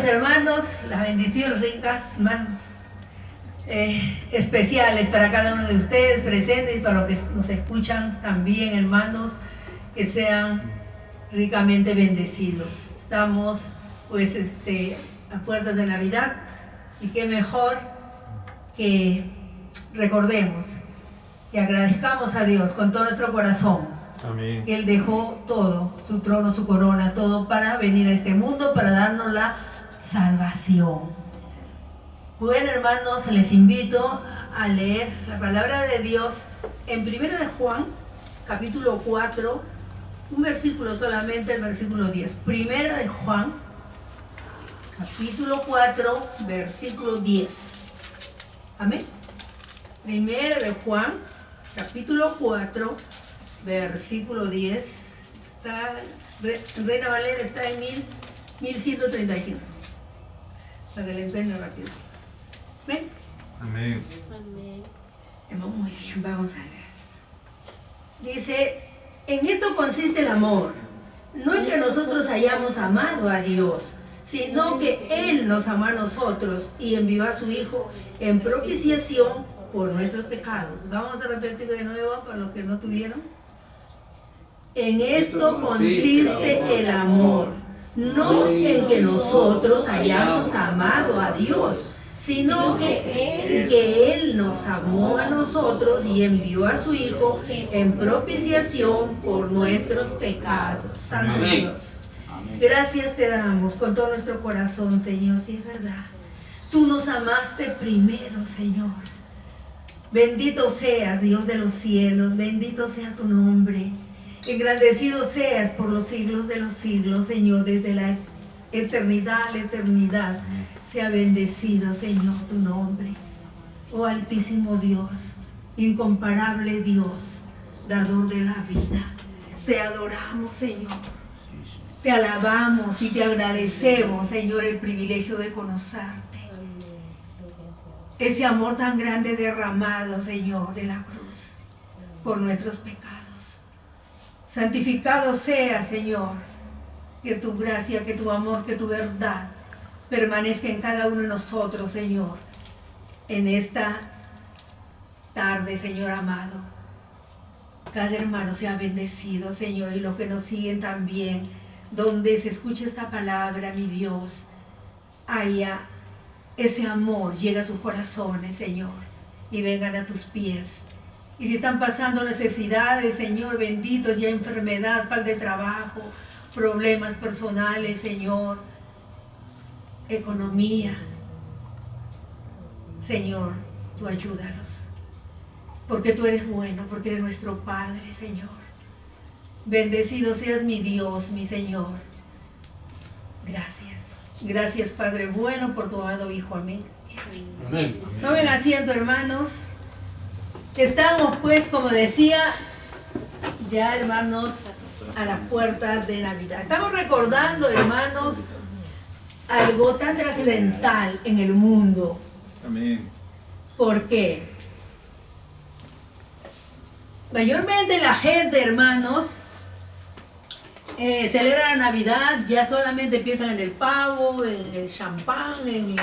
hermanos, las bendiciones ricas más especiales para cada uno de ustedes presentes y para los que nos escuchan también, hermanos, que sean ricamente bendecidos. Estamos pues a puertas de Navidad y qué mejor que recordemos, que agradezcamos a Dios con todo nuestro corazón. Amén. Que Él dejó todo, su trono, su corona, todo para venir a este mundo, para darnos la salvación. Bueno, hermanos, les invito a leer la palabra de Dios en 1 de Juan, capítulo 4, un versículo solamente, el versículo 10. 1 de Juan, capítulo 4, versículo 10. Amén. 1 de Juan, capítulo 4, versículo 10. Está, Reina Valera está en 1135. Para que le entiendan rápido. ¿Ven? Amén. Amén. Muy bien, vamos a ver. Dice, en esto consiste el amor. No en que nosotros hayamos amado a Dios, sino que Él nos amó a nosotros y envió a su Hijo en propiciación por nuestros pecados. Vamos a repetir de nuevo para los que no tuvieron. En esto consiste el amor, no en que nosotros hayamos amado a Dios, sino que Él nos amó a nosotros y envió a su Hijo en propiciación por nuestros pecados. Santo Dios, gracias te damos con todo nuestro corazón, Señor, si es verdad. Tú nos amaste primero, Señor. Bendito seas, Dios de los cielos, bendito sea tu nombre. Engrandecido seas por los siglos de los siglos, Señor, desde la eternidad a la eternidad. Sea bendecido, Señor, tu nombre. Oh Altísimo Dios, incomparable Dios, dador de la vida. Te adoramos, Señor. Te alabamos y te agradecemos, Señor, el privilegio de conocerte. Ese amor tan grande derramado, Señor, de la cruz, por nuestros pecados. Santificado sea, Señor, que tu gracia, que tu amor, que tu verdad permanezca en cada uno de nosotros, Señor, en esta tarde, Señor amado. Cada hermano sea bendecido, Señor, y los que nos siguen también, donde se escuche esta palabra, mi Dios, haya ese amor, llega a sus corazones, Señor, y vengan a tus pies. Y si están pasando necesidades, Señor, bendito, ya enfermedad, falta de trabajo, problemas personales, Señor, economía, Señor, tú ayúdanos, porque tú eres bueno, porque eres nuestro Padre, Señor. Bendecido seas mi Dios, mi Señor. Gracias. Gracias, Padre bueno, por tu amado Hijo. Amén. Amén. Tomen asiento, hermanos. Estamos, pues, como decía, ya, hermanos, a las puertas de Navidad. Estamos recordando, hermanos, algo tan trascendental en el mundo. Amén. ¿Por qué? Mayormente la gente, hermanos, celebra la Navidad, ya solamente piensan en el pavo, en el champán, en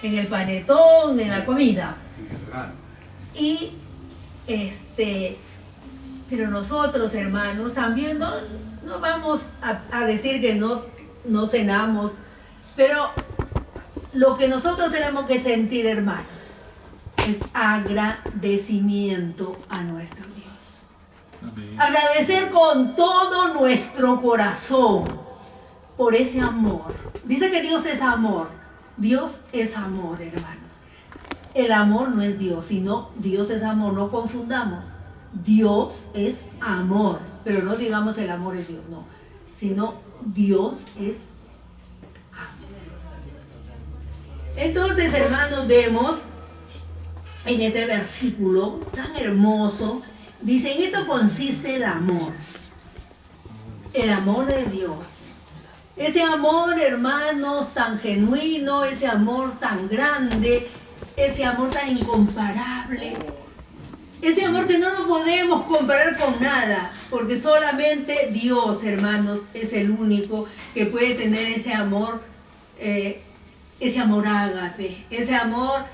el panetón, en la comida. Y pero nosotros, hermanos, también no vamos a decir que no cenamos, pero lo que nosotros tenemos que sentir, hermanos, es agradecimiento a nuestro Dios. Amén. Agradecer con todo nuestro corazón por ese amor. Dice que Dios es amor. Dios es amor, hermanos. El amor no es Dios, sino Dios es amor. No confundamos. Dios es amor. Pero no digamos el amor es Dios, no. Sino Dios es amor. Entonces, hermanos, vemos en este versículo tan hermoso, dice, en esto consiste el amor de Dios. Ese amor, hermanos, tan genuino, ese amor tan grande, ese amor tan incomparable, ese amor que no lo podemos comparar con nada, porque solamente Dios, hermanos, es el único que puede tener ese amor ese amor ágape, ese amor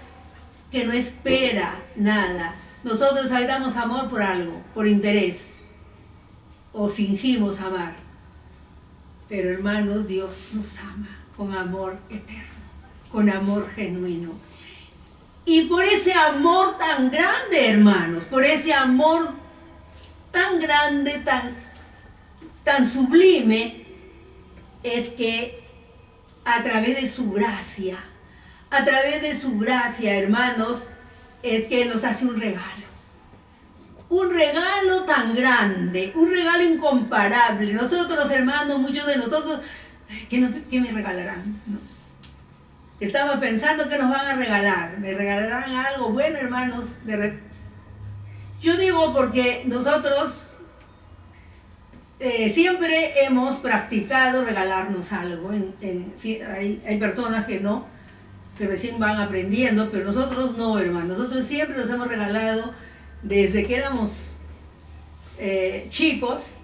que no espera nada. Nosotros ahí damos amor por algo, por interés, o fingimos amar. Pero hermanos, Dios nos ama con amor eterno, con amor genuino. Y por ese amor tan grande, hermanos, por ese amor tan grande, tan sublime, es que a través de su gracia, hermanos, es que nos hace un regalo. Un regalo tan grande, un regalo incomparable. Nosotros, hermanos, muchos de nosotros, ¿qué me regalarán? ¿No? Estamos pensando que nos van a regalar. ¿Me regalarán algo bueno, hermanos? Yo digo porque nosotros siempre hemos practicado regalarnos algo. Hay personas que no, que recién van aprendiendo, pero nosotros no, hermanos. Nosotros siempre nos hemos regalado. Desde que éramos chicos,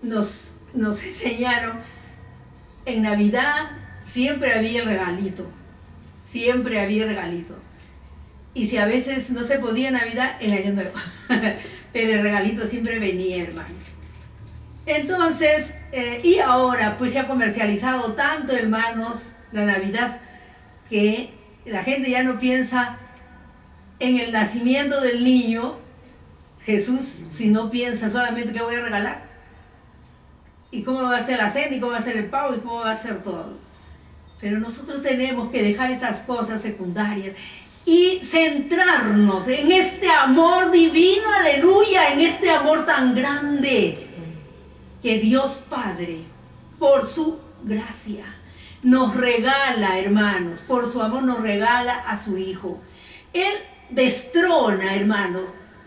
nos enseñaron, en Navidad siempre había el regalito, y si a veces no se podía Navidad, en Año Nuevo, pero el regalito siempre venía, hermanos. Entonces, y ahora pues se ha comercializado tanto, hermanos, la Navidad, que la gente ya no piensa en el nacimiento del niño Jesús, si no piensa solamente qué voy a regalar, y cómo va a ser la cena, y cómo va a ser el pavo, y cómo va a ser todo. Pero nosotros tenemos que dejar esas cosas secundarias y centrarnos en este amor divino, aleluya, en este amor tan grande que Dios Padre, por su gracia, nos regala, hermanos, por su amor nos regala a su Hijo. Él destrona, hermano.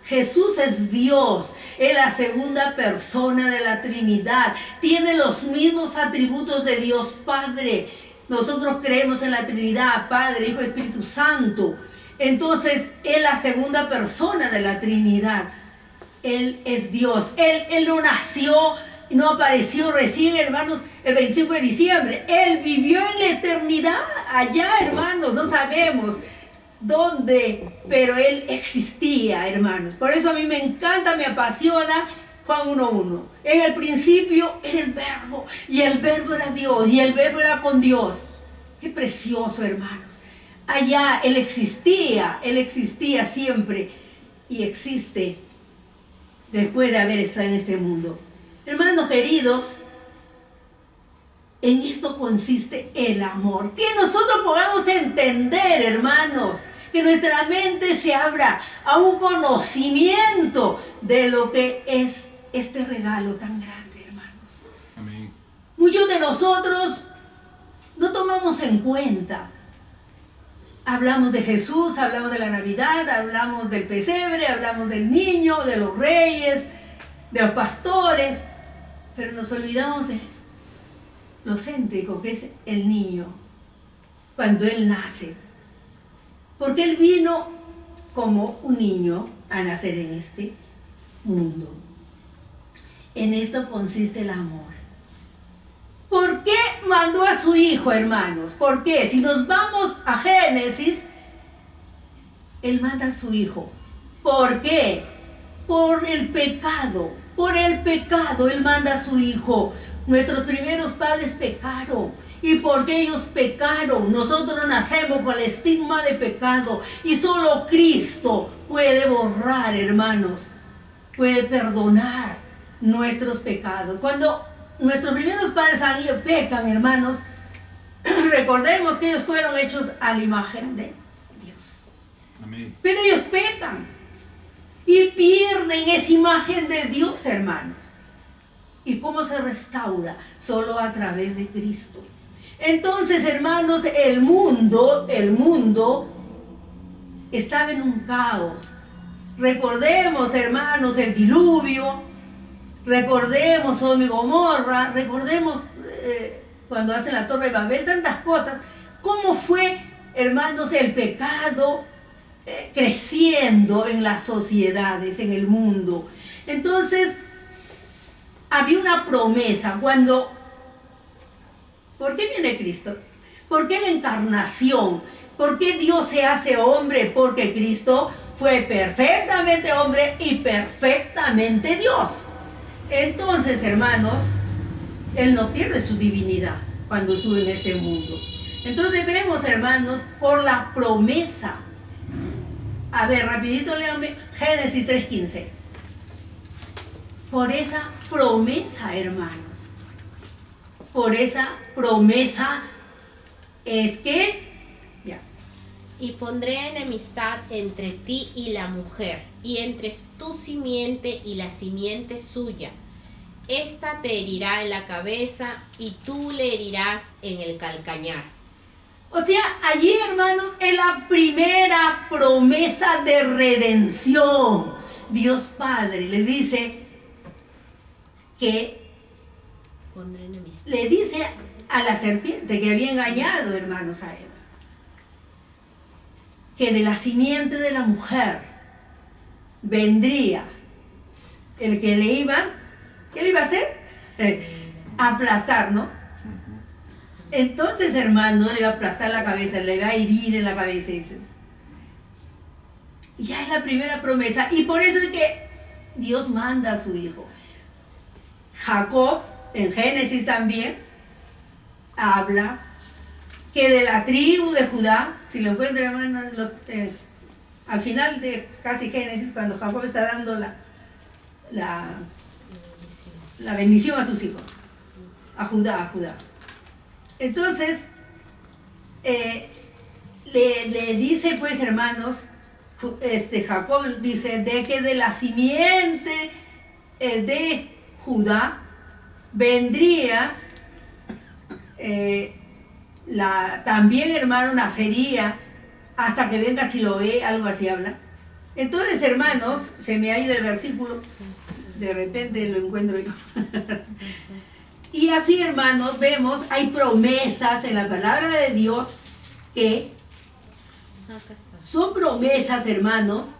Jesús es Dios, es la segunda persona de la Trinidad, tiene los mismos atributos de Dios Padre. Nosotros creemos en la Trinidad, Padre, Hijo y Espíritu Santo. Entonces, es la segunda persona de la Trinidad. Él es Dios. Él no nació, no apareció recién, hermanos, el 25 de diciembre. Él vivió en la eternidad, allá, hermanos, no sabemos dónde, pero Él existía, hermanos. Por eso a mí me encanta, me apasiona Juan 1:1. En el principio era el Verbo, y el Verbo era Dios, y el Verbo era con Dios. Qué precioso, hermanos. Allá Él existía siempre, y existe después de haber estado en este mundo. Hermanos queridos, en esto consiste el amor. Que nosotros podamos entender, hermanos, que nuestra mente se abra a un conocimiento de lo que es este regalo tan grande, hermanos. Amén. Muchos de nosotros no tomamos en cuenta. Hablamos de Jesús, hablamos de la Navidad, hablamos del pesebre, hablamos del niño, de los reyes, de los pastores, pero nos olvidamos de lo céntrico que es el niño cuando Él nace. Porque Él vino como un niño a nacer en este mundo. En esto consiste el amor. ¿Por qué mandó a su Hijo, hermanos? ¿Por qué? Si nos vamos a Génesis, Él manda a su Hijo. ¿Por qué? Por el pecado. Por el pecado Él manda a su Hijo. Nuestros primeros padres pecaron. Y porque ellos pecaron, nosotros nacemos con el estigma de pecado. Y solo Cristo puede borrar, hermanos, puede perdonar nuestros pecados. Cuando nuestros primeros padres pecan, hermanos, recordemos que ellos fueron hechos a la imagen de Dios. Amén. Pero ellos pecan y pierden esa imagen de Dios, hermanos. ¿Y cómo se restaura? Solo a través de Cristo. Entonces, hermanos, el mundo estaba en un caos. Recordemos, hermanos, el diluvio. Recordemos Sodoma y Gomorra. Recordemos cuando hacen la Torre de Babel, tantas cosas. ¿Cómo fue, hermanos, el pecado creciendo en las sociedades, en el mundo? Entonces, había una promesa. ¿Por qué viene Cristo? ¿Por qué la encarnación? ¿Por qué Dios se hace hombre? Porque Cristo fue perfectamente hombre y perfectamente Dios. Entonces, hermanos, Él no pierde su divinidad cuando estuvo en este mundo. Entonces vemos, hermanos, por la promesa. A ver, rapidito léame Génesis 3:15. Por esa promesa, hermanos. Por esa promesa es que... Ya. Y pondré enemistad entre ti y la mujer, y entre tu simiente y la simiente suya. Esta te herirá en la cabeza y tú le herirás en el calcañar. O sea, allí, hermanos, es la primera promesa de redención. Dios Padre le dice que Pondré enemistad. le dice a la serpiente que había engañado, hermanos, a Eva, que de la simiente de la mujer vendría el que le iba, ¿qué le iba a hacer? Aplastar, ¿no? Entonces, hermano, le iba a aplastar la cabeza, le iba a herir en la cabeza, dice. Ya es la primera promesa, y por eso es que Dios manda a su hijo. Jacob, en Génesis también, habla que de la tribu de Judá, si lo encuentran, hermano, al final de casi Génesis, cuando Jacob está dando la bendición a sus hijos, a Judá. Entonces, le dice, pues, hermanos, Jacob dice, de que de la simiente de Judá vendría, también, hermano, nacería hasta que venga Siloé, algo así habla. Entonces, hermanos, se me ha ido el versículo, de repente lo encuentro yo. Y así, hermanos, vemos, hay promesas en la palabra de Dios que son promesas, hermanos,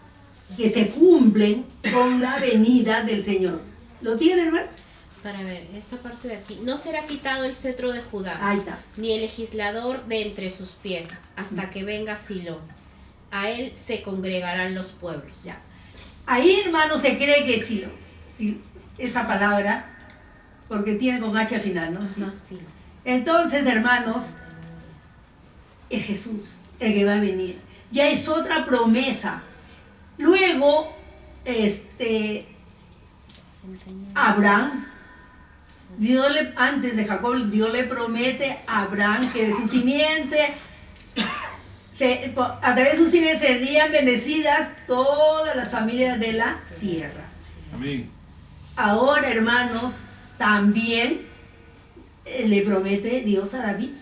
que se cumplen con la venida del Señor. ¿Lo tienen, hermano? Para ver, esta parte de aquí. No será quitado el cetro de Judá, Ahí está. ni el legislador de entre sus pies, hasta que venga Silo. A él se congregarán los pueblos. Ya. Ahí, hermanos, se cree que sí, esa palabra, porque tiene con H al final, ¿no? Ajá, Silo. Entonces, hermanos, es Jesús el que va a venir. Ya es otra promesa. Luego, Abraham, antes de Jacob, Dios le promete a Abraham que de su simiente, a través de su simiente serían bendecidas todas las familias de la tierra. Amén. Ahora, hermanos, también le promete Dios a David.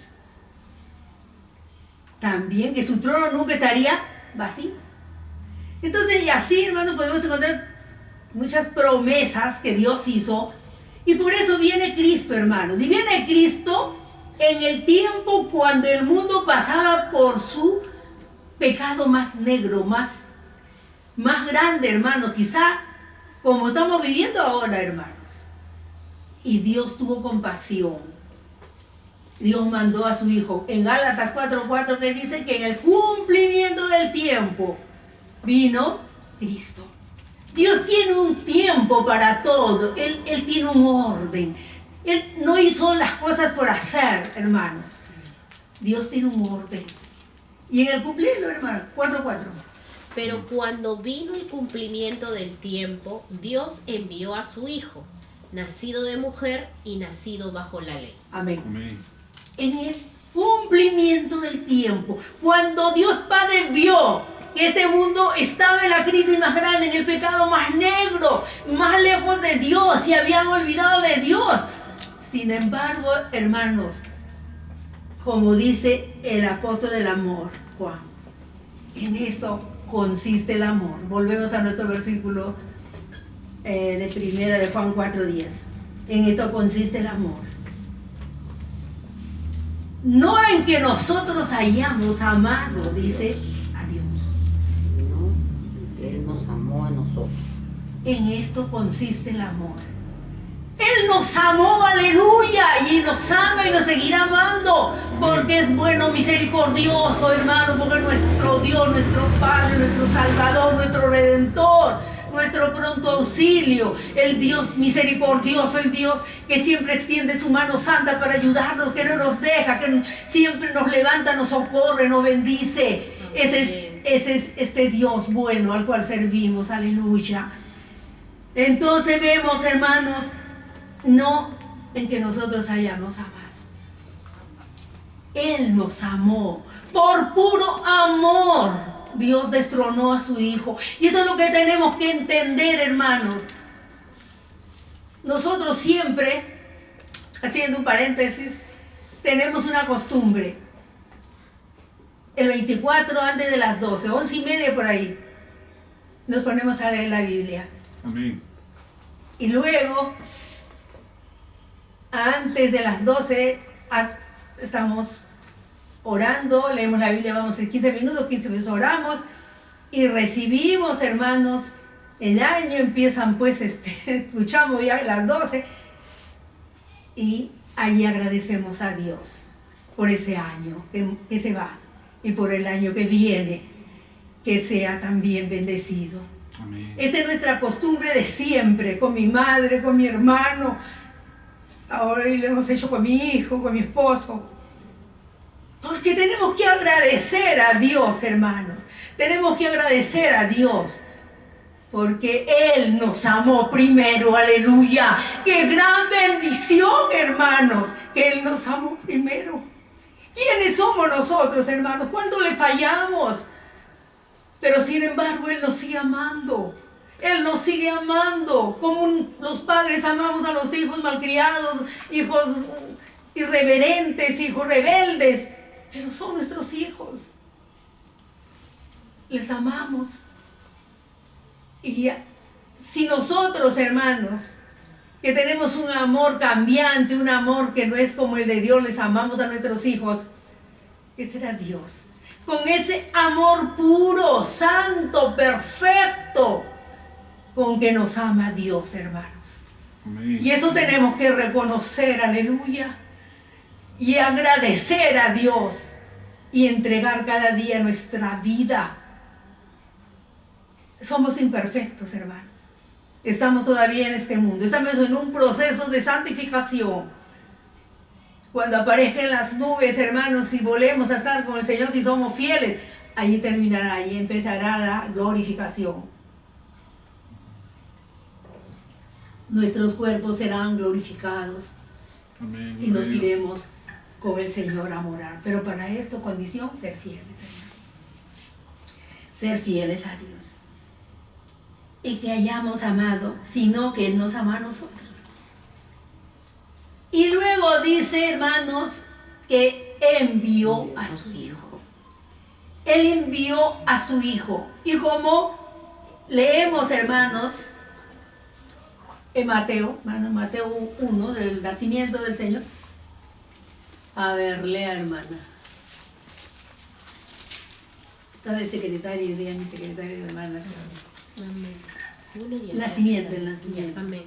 También que su trono nunca estaría vacío. Entonces, y así, hermanos, podemos encontrar muchas promesas que Dios hizo. Y por eso viene Cristo, hermanos. Y viene Cristo en el tiempo cuando el mundo pasaba por su pecado más negro, más grande, hermanos. Quizá como estamos viviendo ahora, hermanos. Y Dios tuvo compasión. Dios mandó a su Hijo. En Gálatas 4:4 que dice que en el cumplimiento del tiempo vino Cristo. Dios tiene un tiempo para todo. Él tiene un orden. Él no hizo las cosas por hacer, hermanos. Dios tiene un orden. Y en el cumplirlo, hermanos, 4:4. Pero cuando vino el cumplimiento del tiempo, Dios envió a su Hijo, nacido de mujer y nacido bajo la ley. Amén. Amén. En el cumplimiento del tiempo, cuando Dios Padre vio que este mundo estaba en la crisis más grande, en el pecado más negro, más lejos de Dios, y habían olvidado de Dios. Sin embargo, hermanos, como dice el apóstol del amor, Juan, en esto consiste el amor. Volvemos a nuestro versículo de primera de Juan 4:10. En esto consiste el amor. No en que nosotros hayamos amado, dice, a Dios. No, Él nos amó a nosotros. En esto consiste el amor. Él nos amó, aleluya, y nos ama y nos seguirá amando, porque es bueno, misericordioso, hermano, porque es nuestro Dios, nuestro Padre, nuestro Salvador, nuestro Redentor, nuestro pronto auxilio, el Dios misericordioso, el Dios que siempre extiende su mano santa para ayudarnos, que no nos deja, que siempre nos levanta, nos socorre, nos bendice. Ese es este Dios bueno al cual servimos, aleluya. Entonces vemos, hermanos, no en que nosotros hayamos amado. Él nos amó por puro amor. Dios destronó a su Hijo. Y eso es lo que tenemos que entender, hermanos. Nosotros siempre, haciendo un paréntesis, tenemos una costumbre. El 24 antes de las 12, 11:30 por ahí, nos ponemos a leer la Biblia. Amén. Y luego, antes de las 12, estamos orando, leemos la Biblia, vamos en 15 minutos oramos y recibimos, hermanos, el año, empiezan pues, escuchamos ya las 12 y ahí agradecemos a Dios por ese año que se va y por el año que viene, que sea también bendecido. Amén. Esa es nuestra costumbre de siempre, con mi madre, con mi hermano, ahora lo hemos hecho con mi hijo, con mi esposo. Porque tenemos que agradecer a Dios, hermanos. Tenemos que agradecer a Dios. Porque Él nos amó primero, aleluya. ¡Qué gran bendición, hermanos! Que Él nos amó primero. ¿Quiénes somos nosotros, hermanos? ¿Cuándo le fallamos? Pero sin embargo, Él nos sigue amando. Él nos sigue amando. Como los padres amamos a los hijos malcriados, hijos irreverentes, hijos rebeldes. Pero son nuestros hijos. Les amamos. Y si nosotros, hermanos, que tenemos un amor cambiante, un amor que no es como el de Dios, les amamos a nuestros hijos, ¿qué será Dios? Con ese amor puro, santo, perfecto, con que nos ama Dios, hermanos. Amén. Y eso tenemos que reconocer, aleluya. Y agradecer a Dios y entregar cada día nuestra vida. Somos imperfectos, hermanos. Estamos todavía en este mundo. Estamos en un proceso de santificación. Cuando aparezcan las nubes, hermanos, y volvemos a estar con el Señor, si somos fieles, allí terminará, allí empezará la glorificación. Nuestros cuerpos serán glorificados. Amén. Y nos iremos con el Señor a morar. Pero para esto, condición, ser fieles, hermanos. Ser fieles a Dios. Y que hayamos amado, sino que Él nos ama a nosotros. Y luego dice, hermanos, que envió a su Hijo. Él envió a su Hijo. Y como leemos, hermanos, en Mateo 1, del nacimiento del Señor. A ver, lea, hermana. Está de secretaria y día mi secretaria, hermana. Amén. El nacimiento. Amén.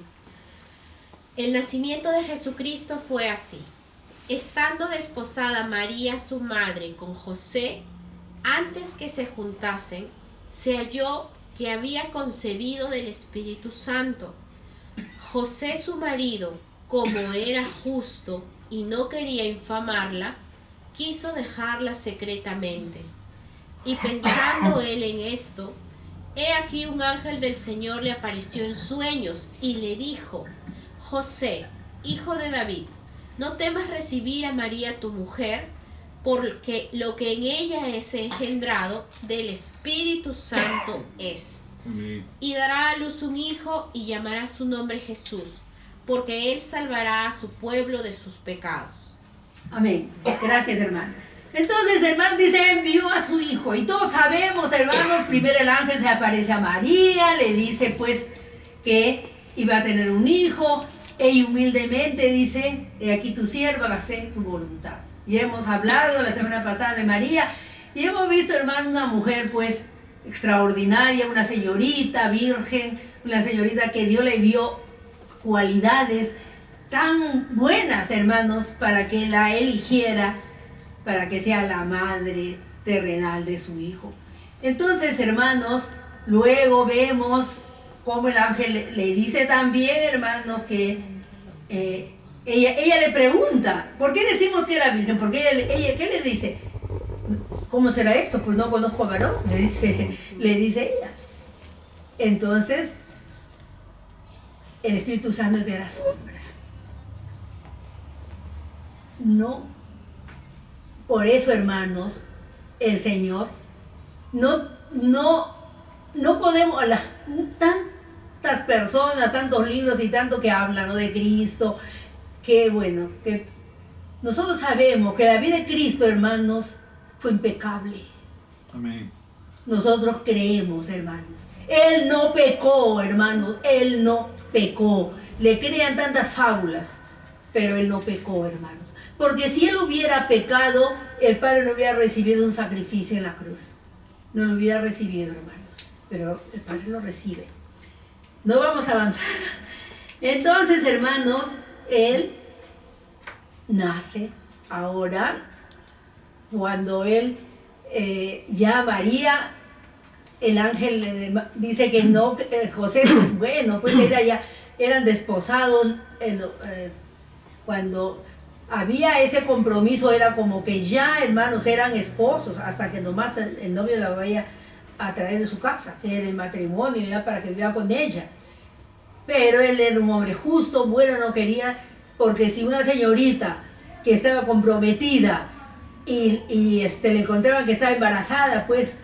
El nacimiento de Jesucristo fue así. Estando desposada María, su madre, con José, antes que se juntasen, se halló que había concebido del Espíritu Santo. José, su marido, como era justo y no quería infamarla, quiso dejarla secretamente. Y pensando él en esto, he aquí un ángel del Señor le apareció en sueños y le dijo: José, hijo de David, no temas recibir a María tu mujer, porque lo que en ella es engendrado del Espíritu Santo es. Amén. Y dará a luz un hijo y llamará su nombre Jesús, porque él salvará a su pueblo de sus pecados. Amén. Gracias, hermano. Entonces, hermano, dice, envió a su Hijo. Y todos sabemos, hermanos, primero el ángel se aparece a María, le dice pues que iba a tener un hijo. Ella humildemente dice, he aquí tu sierva, hágase tu voluntad. Ya hemos hablado la semana pasada de María y hemos visto, hermano, una mujer pues extraordinaria, una señorita virgen, una señorita que Dios le dio cualidades tan buenas, hermanos, para que la eligiera, para que sea la madre terrenal de su hijo. Entonces, hermanos, luego vemos cómo el ángel le dice también, hermanos, que ella le pregunta, ¿por qué decimos que era virgen? Porque ella ¿qué le dice? ¿Cómo será esto? Pues no conozco a varón, le dice ella. Entonces, el Espíritu Santo te la sombra. No. Por eso, hermanos, el Señor, no podemos, tantas personas, tantos libros y tanto que hablan, ¿no?, de Cristo, que bueno, que nosotros sabemos que la vida de Cristo, hermanos, fue impecable. Amén. Nosotros creemos, hermanos. Él no pecó, hermanos, Él no pecó. Le crean tantas fábulas, pero Él no pecó, hermanos. Porque si Él hubiera pecado, el Padre no hubiera recibido un sacrificio en la cruz. No lo hubiera recibido, hermanos. Pero el Padre lo recibe. No vamos a avanzar. Entonces, hermanos, Él nace ahora, cuando Él ya María, el ángel dice que no, José, pues bueno, pues eran desposados, cuando había ese compromiso era como que ya, hermanos, eran esposos, hasta que nomás el novio la vaya a traer de su casa, que era el matrimonio, ya para que viva con ella. Pero él era un hombre justo, bueno, no quería, porque si una señorita que estaba comprometida y le encontraban que estaba embarazada, pues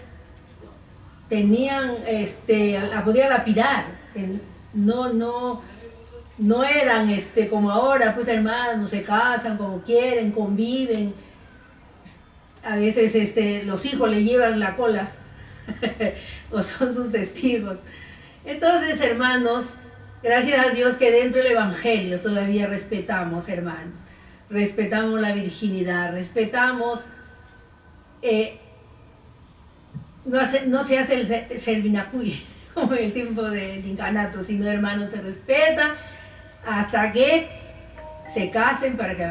la podía lapidar. No eran como ahora, pues hermanos, se casan como quieren, conviven. A veces los hijos le llevan la cola o son sus testigos. Entonces, hermanos, gracias a Dios que dentro del Evangelio todavía respetamos, hermanos. Respetamos la virginidad, respetamos, no se hace el servinacuy como en el tiempo del incanato, sino, hermanos, se respeta hasta que se casen para que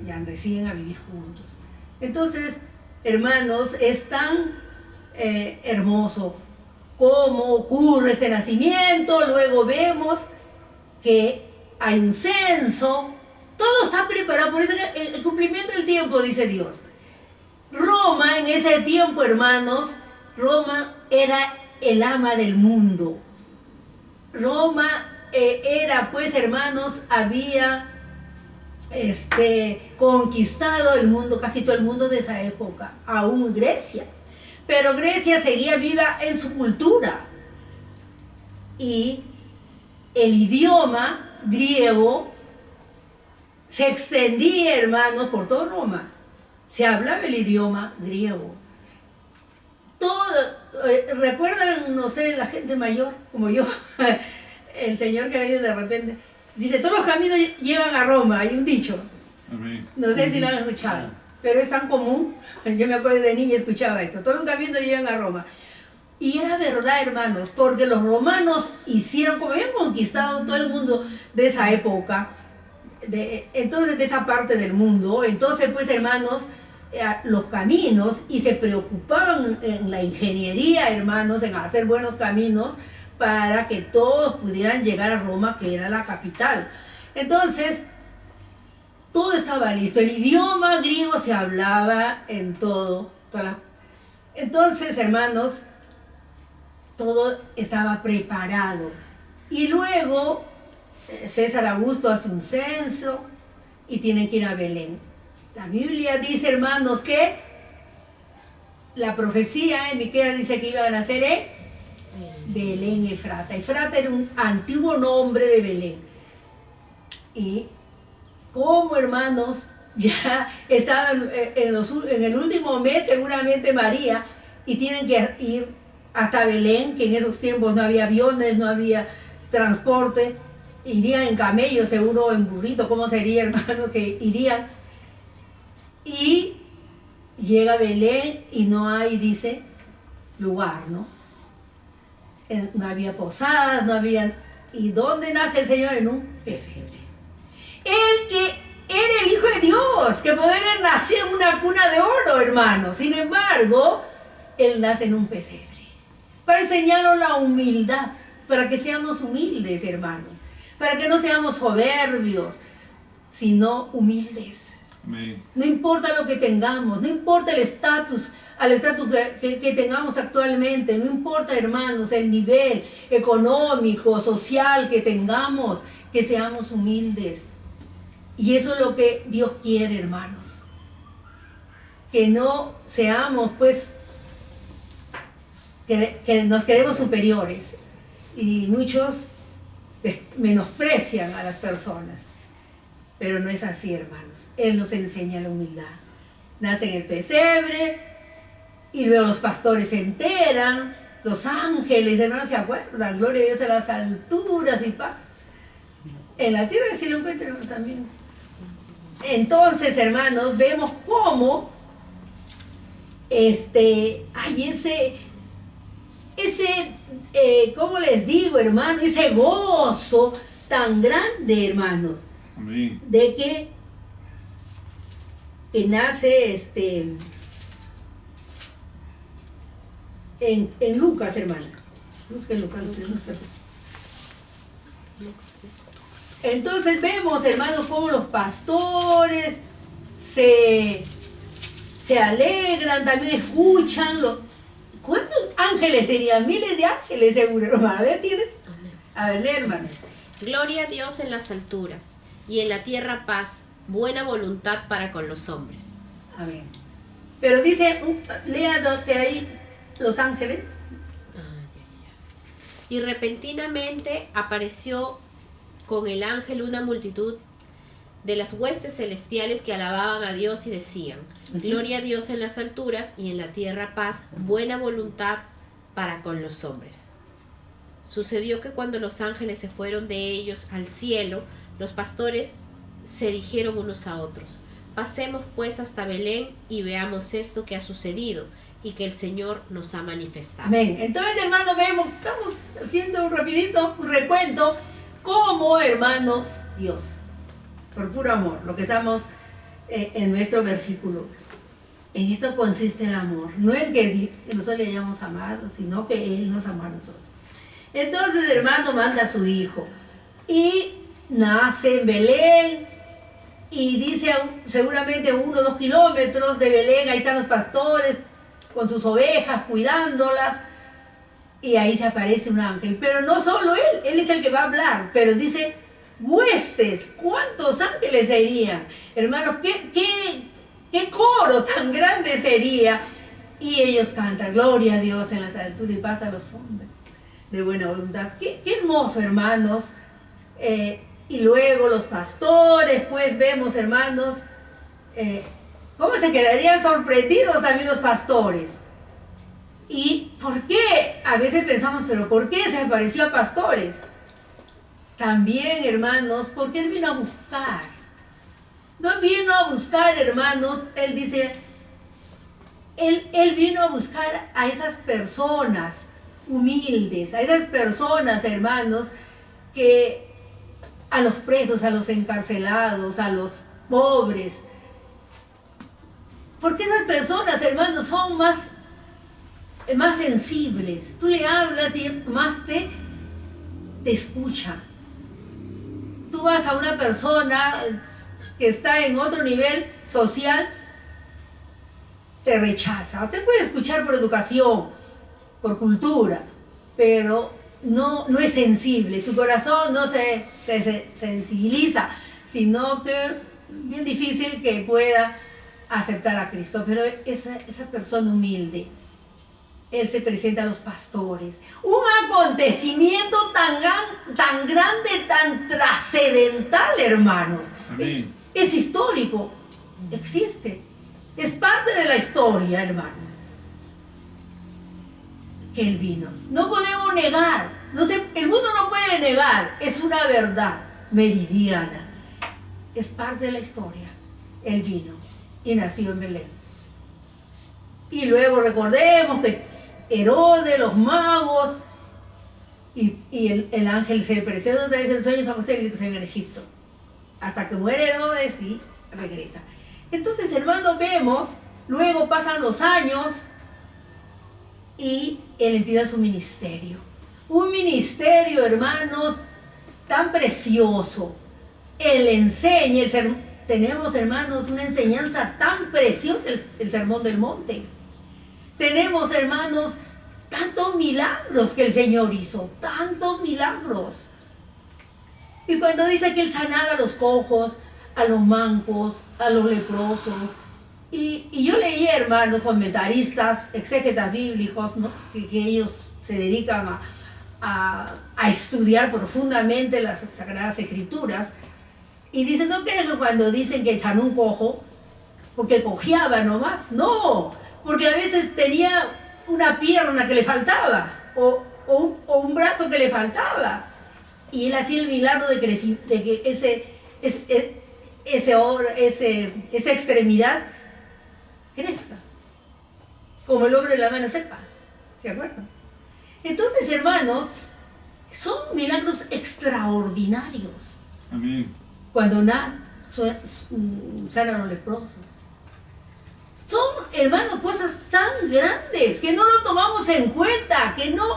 ya recién a vivir juntos. Entonces, hermanos, es tan hermoso cómo ocurre este nacimiento. Luego vemos que hay un censo. Todo está preparado, por eso el cumplimiento del tiempo, dice Dios. Roma en ese tiempo, hermanos, Roma era el ama del mundo. Roma era, pues, hermanos, había conquistado el mundo, casi todo el mundo de esa época, aún Grecia. Pero Grecia seguía viva en su cultura. Y el idioma griego se extendía, hermanos, por toda Roma. Se hablaba el idioma griego. ¿Recuerdan, no sé, la gente mayor, como yo, el señor que ha venido de repente? Dice, todos los caminos llevan a Roma, hay un dicho. Amén. No sé si lo han escuchado, pero es tan común. Yo me acuerdo de niña escuchaba eso. Todos los caminos llevan a Roma. Y era verdad, hermanos, porque los romanos hicieron, como habían conquistado todo el mundo de esa época, entonces de esa parte del mundo, entonces, pues, hermanos, los caminos, y se preocupaban en la ingeniería, hermanos, en hacer buenos caminos para que todos pudieran llegar a Roma, que era la capital. Entonces, todo estaba listo. El idioma griego se hablaba en todo. Entonces, hermanos, todo estaba preparado. Y luego César Augusto hace un censo y tienen que ir a Belén. La Biblia dice, hermanos, que la profecía en Miqueas dice que iba a nacer en Belén Efrata. Efrata era un antiguo nombre de Belén. Y como, hermanos, ya estaban en el último mes seguramente María, y tienen que ir hasta Belén, que en esos tiempos no había aviones, no había transporte, irían en camello, seguro en burrito, ¿cómo sería, hermano? Que irían. Y llega a Belén y no hay, dice, lugar, ¿no? No había posadas, no había... ¿Y dónde nace el Señor? En un pesebre. Él que era el Hijo de Dios, que podía haber nacido en una cuna de oro, hermanos. Sin embargo, Él nace en un pesebre para enseñarnos la humildad, para que seamos humildes, hermanos, para que no seamos soberbios, sino humildes. Amén. No importa lo que tengamos, no importa el estatus, que tengamos actualmente, no importa, hermanos, el nivel económico, social que tengamos, que seamos humildes. Y eso es lo que Dios quiere, hermanos. Que no seamos, pues, que nos queremos superiores. Y muchos menosprecian a las personas. Pero no es así, hermanos. Él nos enseña la humildad. Nace en el pesebre y luego los pastores se enteran, los ángeles, hermanos, se acuerdan, gloria a Dios en las alturas y paz. En la tierra sí lo encuentran también. Entonces, hermanos, vemos cómo hay ¿cómo les digo, hermano? Ese gozo tan grande, hermanos. Amén. De que nace en Lucas, hermano. Lucas. Entonces vemos, hermanos, cómo los pastores se alegran, también escuchan. ¿Cuántos ángeles serían? Miles de ángeles, seguro, hermano. A ver, ¿tienes? A ver, lee, hermano. Gloria a Dios en las alturas y en la tierra paz, buena voluntad para con los hombres. Amén. Pero dice, lea los que hay, los ángeles. Y repentinamente apareció con el ángel una multitud de las huestes celestiales que alababan a Dios y decían, gloria a Dios en las alturas y en la tierra paz, buena voluntad para con los hombres. Sucedió que cuando los ángeles se fueron de ellos al cielo, los pastores se dijeron unos a otros, pasemos pues hasta Belén y veamos esto que ha sucedido y que el Señor nos ha manifestado. Amén. Entonces, hermanos, estamos haciendo un recuento, como hermanos, Dios, por puro amor, lo que estamos en nuestro versículo. En esto consiste el amor, no en que nosotros le hayamos amado, sino que Él nos amó a nosotros. Entonces, hermano, manda a su hijo y nace en Belén y dice seguramente 1 o 2 kilómetros de Belén, ahí están los pastores con sus ovejas cuidándolas y ahí se aparece un ángel, pero no solo él es el que va a hablar, pero dice huestes. ¿Cuántos ángeles serían? Hermanos, qué coro tan grande sería. Y ellos cantan gloria a Dios en las alturas y paz a los hombres de buena voluntad. Qué hermoso, hermanos. Y luego los pastores, pues vemos, hermanos, cómo se quedarían sorprendidos también los pastores. ¿Y por qué? A veces pensamos, pero ¿por qué se apareció a pastores? También, hermanos, porque Él vino a buscar. No vino a buscar, hermanos, Él dice, Él vino a buscar a esas personas humildes, a esas personas, hermanos, a los presos, a los encarcelados, a los pobres. Porque esas personas, hermanos, son más sensibles. Tú le hablas y más te escucha. Tú vas a una persona que está en otro nivel social, te rechaza. O te puede escuchar por educación, por cultura, pero no es sensible. Su corazón no se sensibiliza, sino que es bien difícil que pueda aceptar a Cristo. Pero esa persona humilde, Él se presenta a los pastores. Un acontecimiento tan grande, tan trascendental, hermanos. Es histórico, existe. Es parte de la historia, hermanos. Que Él vino. No podemos negar. El mundo no puede negar. Es una verdad meridiana. Es parte de la historia. Él vino y nació en Belén. Y luego recordemos que Herodes, los magos y el ángel se presenta otra vez en sueños a ustedes que se en Egipto. hasta que muere Herodes y regresa. Entonces, hermanos, vemos, luego pasan los años y él empieza su ministerio. Un ministerio, hermanos, tan precioso. Él enseña, tenemos, hermanos, una enseñanza tan preciosa, el Sermón del Monte. Tenemos, hermanos, tantos milagros que el Señor hizo, tantos milagros. Y cuando dice que Él sanaba a los cojos, a los mancos, a los leprosos. Y yo leí, hermanos, comentaristas, exégetas bíblicos, ¿no? que ellos se dedican a estudiar profundamente las Sagradas Escrituras. Y dicen, no crean que cuando dicen que sanó un cojo, porque cojeaba nomás. No, porque a veces tenía una pierna que le faltaba, o un brazo que le faltaba. Y él hacía el milagro de que esa extremidad crezca, como el hombre de la mano seca. ¿Se acuerdan? Entonces, hermanos, son milagros extraordinarios. Amén. Cuando sanan a los leprosos. Son, hermanos, cosas tan grandes que no lo tomamos en cuenta, que no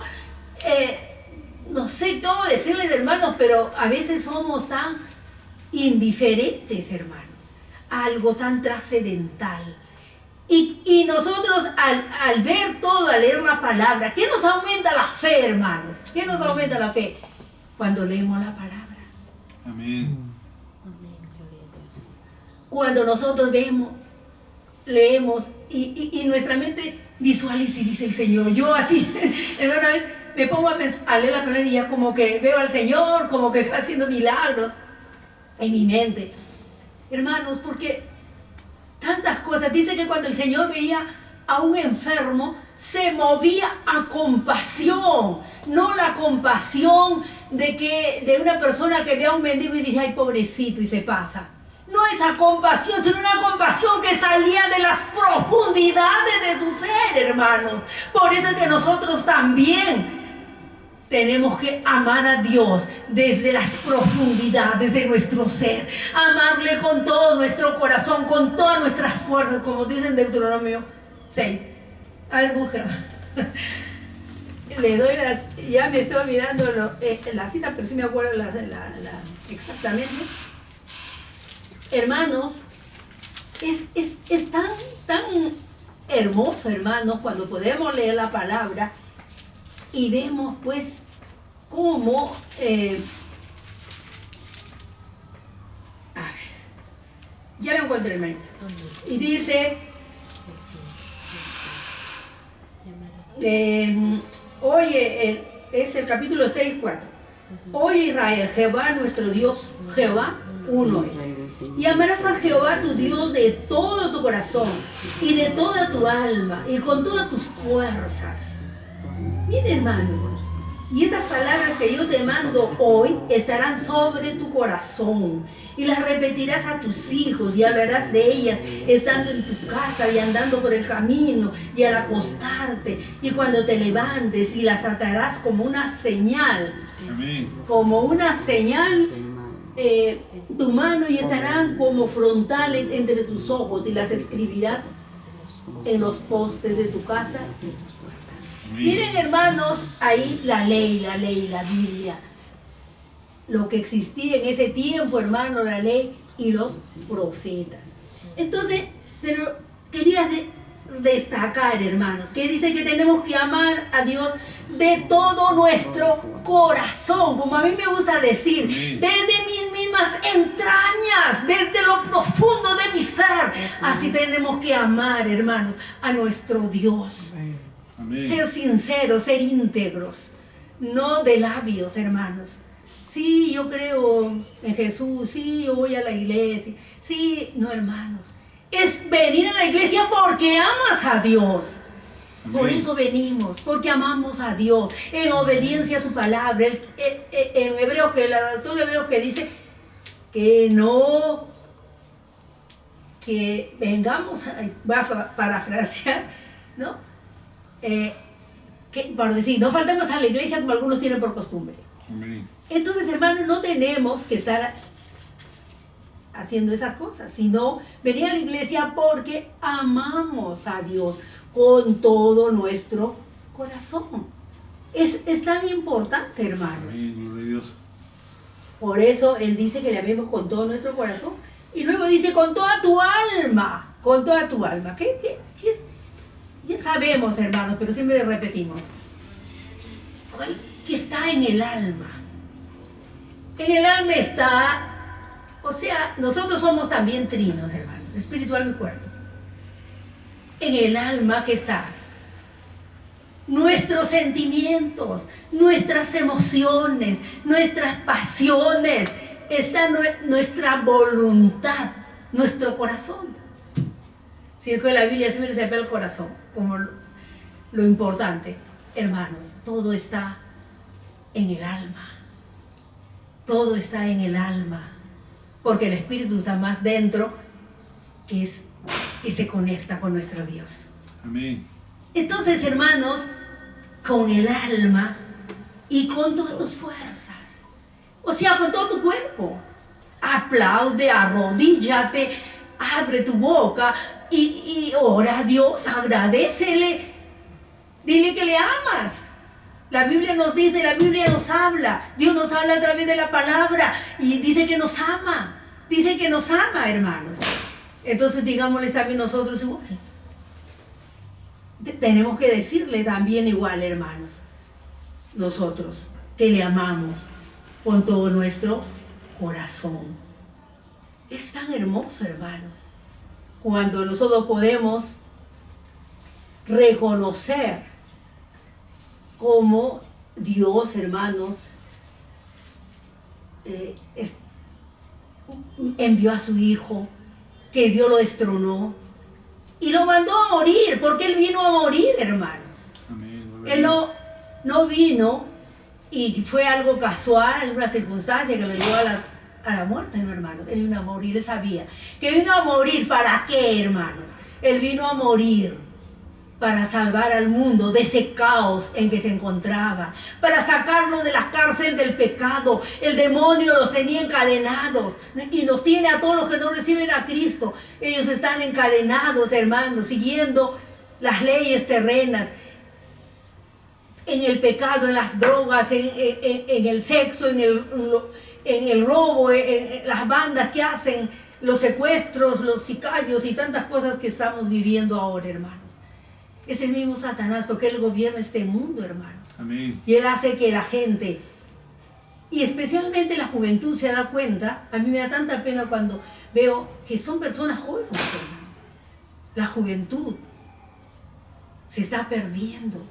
sé cómo decirles, hermanos, pero a veces somos tan indiferentes, hermanos, a algo tan trascendental. Y nosotros al ver todo, al leer la palabra, ¿qué nos aumenta la fe, hermanos? ¿Qué nos aumenta la fe? Cuando leemos la palabra. Amén. Cuando nosotros leemos y nuestra mente visualiza y dice el Señor. Yo así, una vez me pongo a leer la palabra y ya como que veo al Señor, como que va haciendo milagros en mi mente. Hermanos, porque tantas cosas. Dice que cuando el Señor veía a un enfermo, se movía a compasión. No la compasión de una persona que ve a un mendigo y dice, ay, pobrecito, y se pasa. No esa compasión, sino una compasión que salía de las profundidades de su ser, hermanos. Por eso es que nosotros también tenemos que amar a Dios desde las profundidades de nuestro ser. Amarle con todo nuestro corazón, con todas nuestras fuerzas, como dice en Deuteronomio 6. A ver, mujer. Le doy ya me estoy olvidando la cita, pero sí me acuerdo exactamente. Hermanos, es tan hermoso, hermanos, cuando podemos leer la palabra y vemos, pues, cómo... ya lo encontré, hermano. Y dice... oye, es el capítulo 6, 4. Oye, Israel, Jehová nuestro Dios, Jehová uno es. Y amarás a Jehová tu Dios de todo tu corazón y de toda tu alma y con todas tus fuerzas. Miren, hermanos, y estas palabras que yo te mando hoy estarán sobre tu corazón y las repetirás a tus hijos y hablarás de ellas estando en tu casa y andando por el camino y al acostarte y cuando te levantes, y las atarás como una señal. Amén. Como una señal tu mano, y estarán como frontales entre tus ojos, y las escribirás en los postes de tu casa y en tus puertas. Amén. Miren, hermanos, ahí la ley, la Biblia, lo que existía en ese tiempo, hermano, la ley y los profetas. Entonces, pero quería destacar, hermanos, que dice que tenemos que amar a Dios de todo nuestro corazón, como a mí me gusta decir, desde mis mismas entrañas, desde lo profundo de mi ser. Así tenemos que amar, hermanos, a nuestro Dios. Amén. Ser sinceros, ser íntegros, no de labios, hermanos. Sí, yo creo en Jesús, sí, yo voy a la iglesia, sí, no, hermanos. Es venir a la iglesia porque amas a Dios. Por eso venimos, porque amamos a Dios, en obediencia a su palabra. En Hebreos, el autor de Hebreos que dice que vengamos, va a parafrasear, ¿no? Para decir, no faltemos a la iglesia como algunos tienen por costumbre. Amén. Entonces, hermanos, no tenemos que estar haciendo esas cosas, sino venir a la iglesia porque amamos a Dios con todo nuestro corazón. Es tan importante, hermanos. Amén, gloria a Dios. Por eso Él dice que le amemos con todo nuestro corazón. Y luego dice con toda tu alma. Con toda tu alma. ¿Qué es? Ya sabemos, hermanos, pero siempre le repetimos. ¿Qué está en el alma? En el alma está... O sea, nosotros somos también trinos, hermanos. Espiritual y cuerpo. En el alma, ¿qué está? Nuestros sentimientos, nuestras emociones, nuestras pasiones, está nuestra voluntad, nuestro corazón. Si es que la Biblia siempre se ve el corazón como lo importante. Hermanos, todo está en el alma. Todo está en el alma. Porque el Espíritu está más dentro que se conecta con nuestro Dios. Amén. Entonces, hermanos, con el alma y con todas tus fuerzas, o sea, con todo tu cuerpo, aplaude, arrodíllate, abre tu boca y ora a Dios, agradécele, dile que le amas. La Biblia nos dice, la Biblia nos habla, Dios nos habla a través de la palabra y dice que nos ama, hermanos. Entonces digámosle también nosotros igual. Tenemos que decirle también igual, hermanos, nosotros, que le amamos con todo nuestro corazón. Es tan hermoso, hermanos, cuando nosotros podemos reconocer cómo Dios, hermanos, envió a su Hijo, que Dios lo destronó, y lo mandó a morir, porque Él vino a morir, hermanos. Amén. Él no vino y fue algo casual, una circunstancia que lo llevó a la muerte, ¿no, hermanos? Él vino a morir, Él sabía. ¿Que vino a morir para qué, hermanos? Él vino a morir para salvar al mundo de ese caos en que se encontraba, para sacarlo de la cárcel del pecado. El demonio los tenía encadenados y nos tiene a todos los que no reciben a Cristo. Ellos están encadenados, hermanos, siguiendo las leyes terrenas, en el pecado, en las drogas, en el sexo, en el robo, en las bandas que hacen, los secuestros, los sicarios y tantas cosas que estamos viviendo ahora, hermanos. Es el mismo Satanás, porque Él gobierna este mundo, hermanos. Amén. Y Él hace que la gente, y especialmente la juventud, se da cuenta. A mí me da tanta pena cuando veo que son personas jóvenes, hermanos. La juventud se está perdiendo.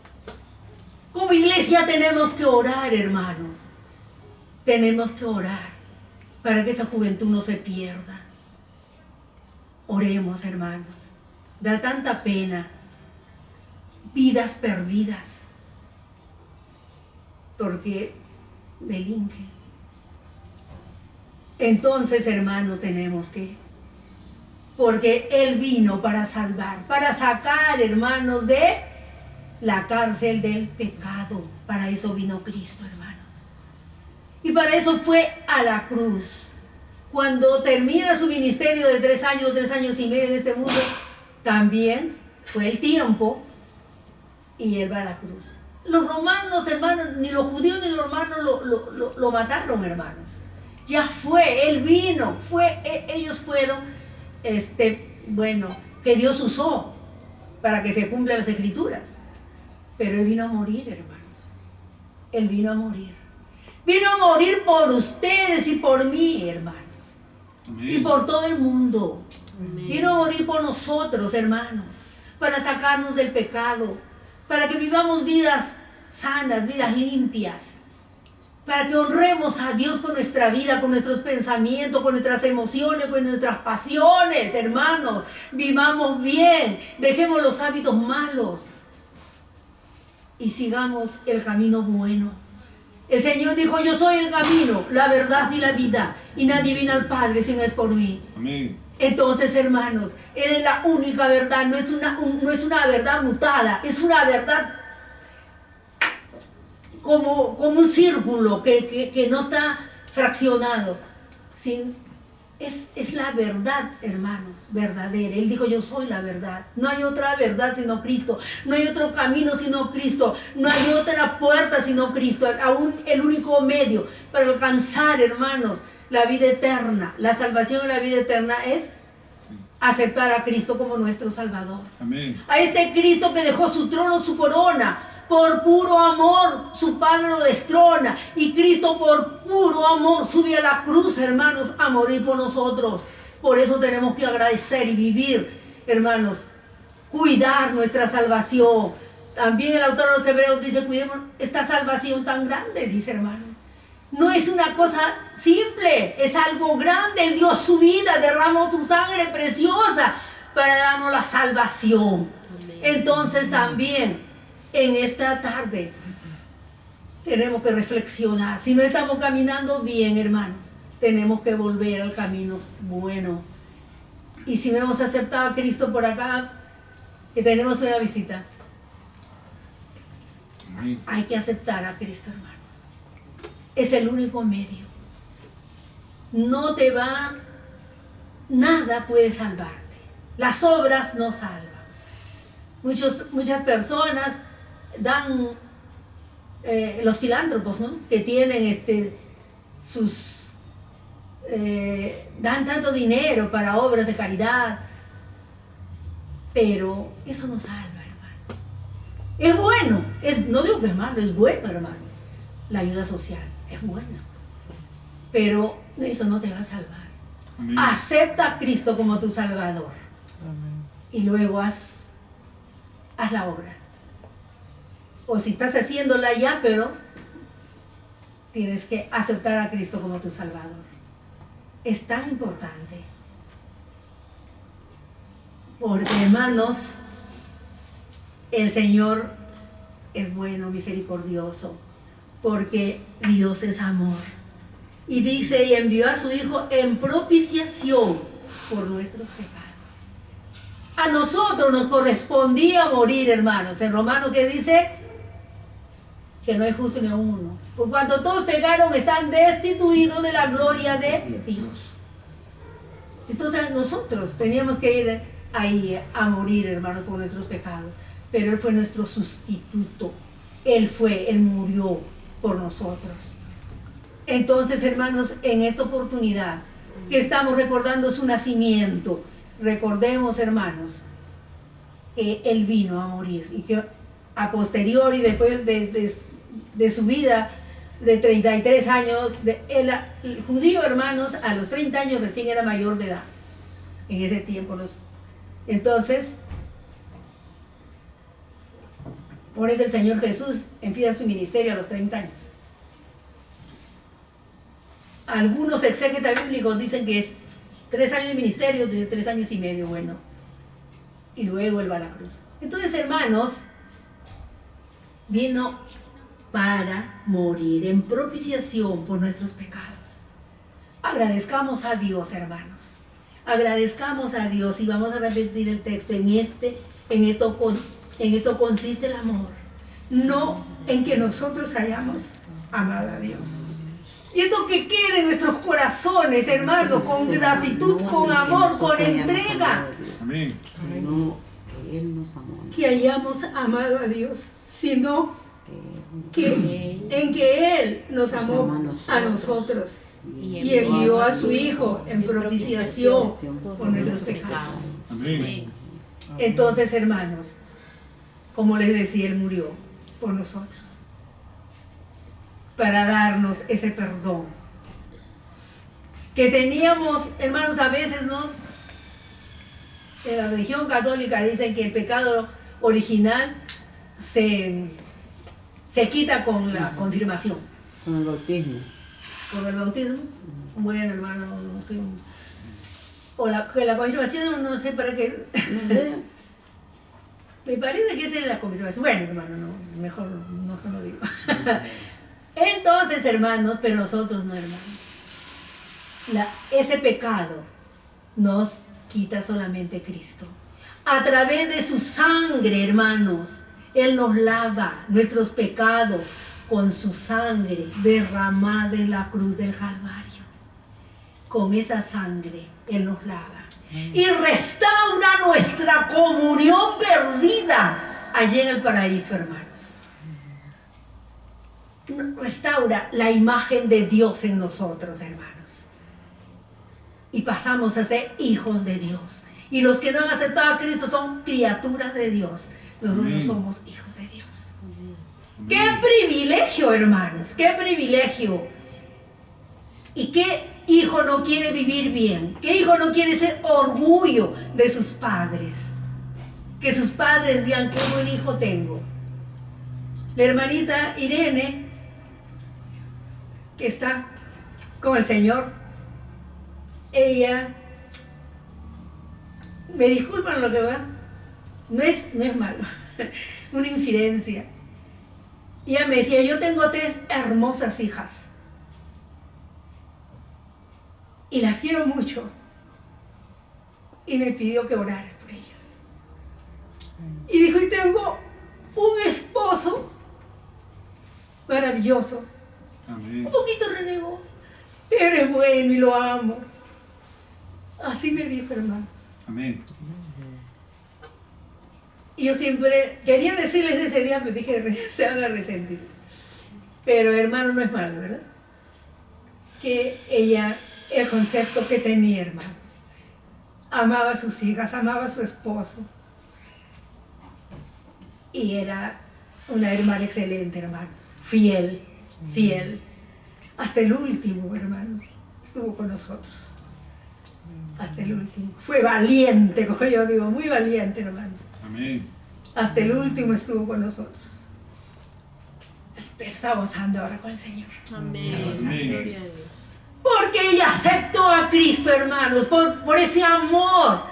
Como iglesia tenemos que orar, hermanos. Tenemos que orar para que esa juventud no se pierda. Oremos, hermanos. Da tanta pena. Vidas perdidas, porque delinquen. Entonces, hermanos, tenemos que, porque Él vino para salvar, para sacar, hermanos, de la cárcel del pecado. Para eso vino Cristo, hermanos. Y para eso fue a la cruz. Cuando termina su ministerio de 3 años y medio en este mundo, también fue el tiempo. Y Él va a la cruz. Los romanos, hermanos, ni los judíos ni los romanos lo mataron, hermanos. Ya fue, Él vino, ellos fueron, que Dios usó para que se cumplan las escrituras. Pero Él vino a morir, hermanos. Él vino a morir. Vino a morir por ustedes y por mí, hermanos. Amén. Y por todo el mundo. Amén. Vino a morir por nosotros, hermanos, para sacarnos del pecado, para que vivamos vidas sanas, vidas limpias, para que honremos a Dios con nuestra vida, con nuestros pensamientos, con nuestras emociones, con nuestras pasiones, hermanos. Vivamos bien, dejemos los hábitos malos y sigamos el camino bueno. El Señor dijo: yo soy el camino, la verdad y la vida, y nadie viene al Padre si no es por mí. Amén. Entonces, hermanos, Él es la única verdad, no es una verdad mutada, es una verdad como un círculo que no está fraccionado. es la verdad, hermanos, verdadera. Él dijo, yo soy la verdad. No hay otra verdad sino Cristo. No hay otro camino sino Cristo. No hay otra puerta sino Cristo. Aún el único medio para alcanzar, hermanos, la vida eterna, la salvación y la vida eterna es aceptar a Cristo como nuestro Salvador. Amén. A este Cristo que dejó su trono, su corona. Por puro amor, su Padre lo destrona. Y Cristo por puro amor sube a la cruz, hermanos, a morir por nosotros. Por eso tenemos que agradecer y vivir, hermanos, cuidar nuestra salvación. También el autor de los Hebreos dice, cuidemos esta salvación tan grande, dice, hermanos. No es una cosa simple, es algo grande. Él dio su vida, derramó su sangre preciosa para darnos la salvación. Entonces también en esta tarde tenemos que reflexionar. Si no estamos caminando bien, hermanos, tenemos que volver al camino bueno. Y si no hemos aceptado a Cristo por acá, que tenemos una visita, Amén. hay que aceptar a Cristo, hermanos. Es el único medio. No te va, nada puede salvarte. Las obras no salvan. Muchas personas dan, los filántropos, ¿no?, que tienen dan tanto dinero para obras de caridad, pero eso no salva, hermano. Es bueno, no digo que es malo, es bueno, hermano. La ayuda social es buena, pero eso no te va a salvar. Amén. Acepta a Cristo como tu Salvador. Amén. Y luego haz la obra. O si estás haciéndola ya, pero tienes que aceptar a Cristo como tu Salvador. Es tan importante. Porque, hermanos, el Señor es bueno, misericordioso, porque Dios es amor. Y dice, y envió a su Hijo en propiciación por nuestros pecados. A nosotros nos correspondía morir, hermanos. En Romanos, que dice que no hay justo ni aun uno. Por cuanto todos pecaron, están destituidos de la gloria de Dios. Entonces nosotros teníamos que ir ahí a morir, hermanos, por nuestros pecados. Pero Él fue nuestro sustituto. Él murió por nosotros. Entonces, hermanos, en esta oportunidad que estamos recordando su nacimiento, recordemos, hermanos, que Él vino a morir y que a posteriori, después de su vida de 33 años, el judío, hermanos, a los 30 años recién era mayor de edad. En ese tiempo. Entonces, por eso el Señor Jesús empieza su ministerio a los 30 años. Algunos exégetas bíblicos dicen que es 3 años de ministerio, 3 años y medio, bueno. Y luego Él va a la cruz. Entonces, hermanos, vino para morir en propiciación por nuestros pecados. Agradezcamos a Dios, hermanos. Agradezcamos a Dios, y vamos a repetir el texto. En esto consiste el amor, no en que nosotros hayamos amado a Dios. Y esto que quede en nuestros corazones, hermanos, con gratitud, con amor, con entrega. Amén. Sino que Él nos amó. Que hayamos amado a Dios, sino en que Él nos amó a nosotros y envió a su Hijo en propiciación por nuestros pecados. Amén. Entonces, hermanos, como les decía, Él murió por nosotros para darnos ese perdón que teníamos, hermanos. A veces, ¿no?, en la religión católica dicen que el pecado original se quita con la confirmación. Con el bautismo. ¿Con el bautismo? Bueno, hermano, no sé. O la confirmación, no sé para qué. No sé. Me parece que esa es la confirmación. Bueno, hermano, no, mejor no lo digo. Entonces, hermanos, pero nosotros no, hermanos. Ese pecado nos quita solamente Cristo. A través de su sangre, hermanos, Él nos lava nuestros pecados con su sangre derramada en la cruz del Calvario. con esa sangre Él nos lava y restaura nuestra comunión perdida allí en el paraíso, hermanos. Restaura la imagen de Dios en nosotros, hermanos. Y pasamos a ser hijos de Dios. Y los que no han aceptado a Cristo son criaturas de Dios. Nosotros Amén. somos hijos de Dios. Amén. ¡Qué privilegio, hermanos! ¡Qué privilegio! ¿Y qué hijo no quiere vivir bien? ¿Qué hijo no quiere ser orgullo de sus padres? Que sus padres digan, qué buen hijo tengo. La hermanita Irene, que está con el Señor, ella, me disculpan lo que va, no es malo, una infidencia. Y ella me decía, yo tengo 3 hermosas hijas y las quiero mucho, y me pidió que orara por ellas. Y dijo, y tengo un esposo maravilloso, Amén. un poquito renegó, pero es bueno y lo amo. Así me dijo, hermanos. Amén. Y yo siempre quería decirles ese día, pero dije, se van a resentir. Pero hermano, no es malo, ¿verdad? Que ella, el concepto que tenía, hermanos, amaba a sus hijas, amaba a su esposo. Y era una hermana excelente, hermanos. Fiel, fiel. Hasta el último, hermanos, estuvo con nosotros. Hasta el último. Fue valiente, como yo digo, muy valiente, hermanos. Amén. Hasta el último estuvo con nosotros. Pero está gozando ahora con el Señor. Amén. Amén. Gloria a Dios. Porque ella aceptó a Cristo, hermanos, por ese amor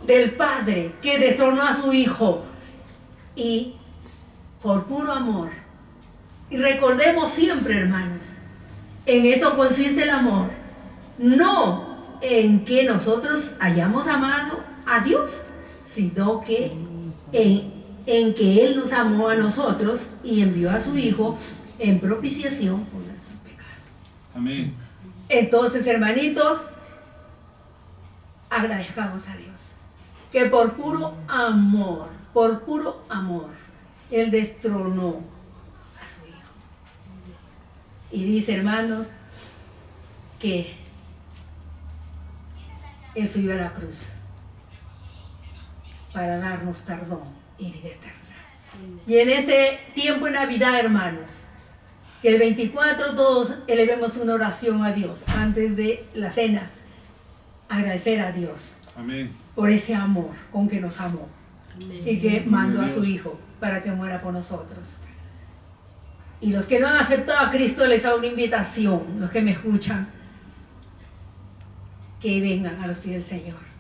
del Padre que destronó a su Hijo. Y por puro amor. Y recordemos siempre, hermanos, en esto consiste el amor. No en que nosotros hayamos amado a Dios, sino que en que Él nos amó a nosotros y envió a su Hijo en propiciación por nuestros pecados. Amén. Entonces, hermanitos, agradezcamos a Dios que por puro amor, Él destronó a su Hijo. Y dice, hermanos, que Él subió a la cruz para darnos perdón y vida eterna. Y en este tiempo de Navidad, hermanos, que el 24 todos elevemos una oración a Dios antes de la cena. Agradecer a Dios Amén. por ese amor con que nos amó Amén. y que mandó a su Hijo para que muera por nosotros. Y los que no han aceptado a Cristo, les hago una invitación, los que me escuchan, que vengan a los pies del Señor.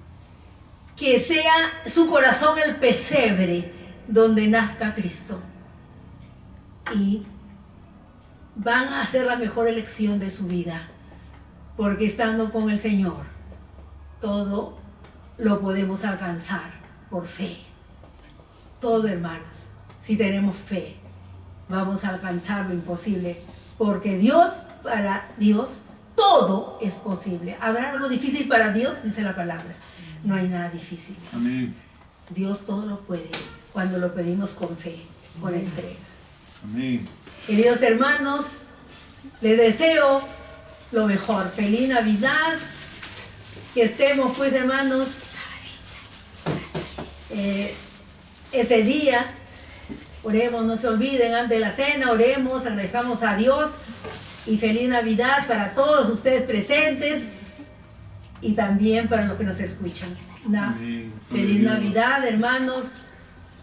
Que sea su corazón el pesebre donde nazca Cristo. Y van a hacer la mejor elección de su vida, porque estando con el Señor, todo lo podemos alcanzar por fe. Todo, hermanos, si tenemos fe, vamos a alcanzar lo imposible, porque para Dios, todo es posible. ¿Habrá algo difícil para Dios? Dice la palabra. No hay nada difícil. Amén. Dios todo lo puede cuando lo pedimos con fe, con entrega. Amén. Queridos hermanos, les deseo lo mejor. Feliz Navidad. Que estemos, pues, hermanos, ese día. Oremos, no se olviden, antes de la cena, oremos, agradezcamos a Dios. Y feliz Navidad para todos ustedes presentes y también para los que nos escuchan. Amén. Feliz Navidad, hermanos,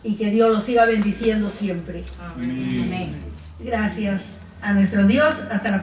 y que Dios los siga bendiciendo siempre. Amén. Gracias a nuestro Dios. Hasta la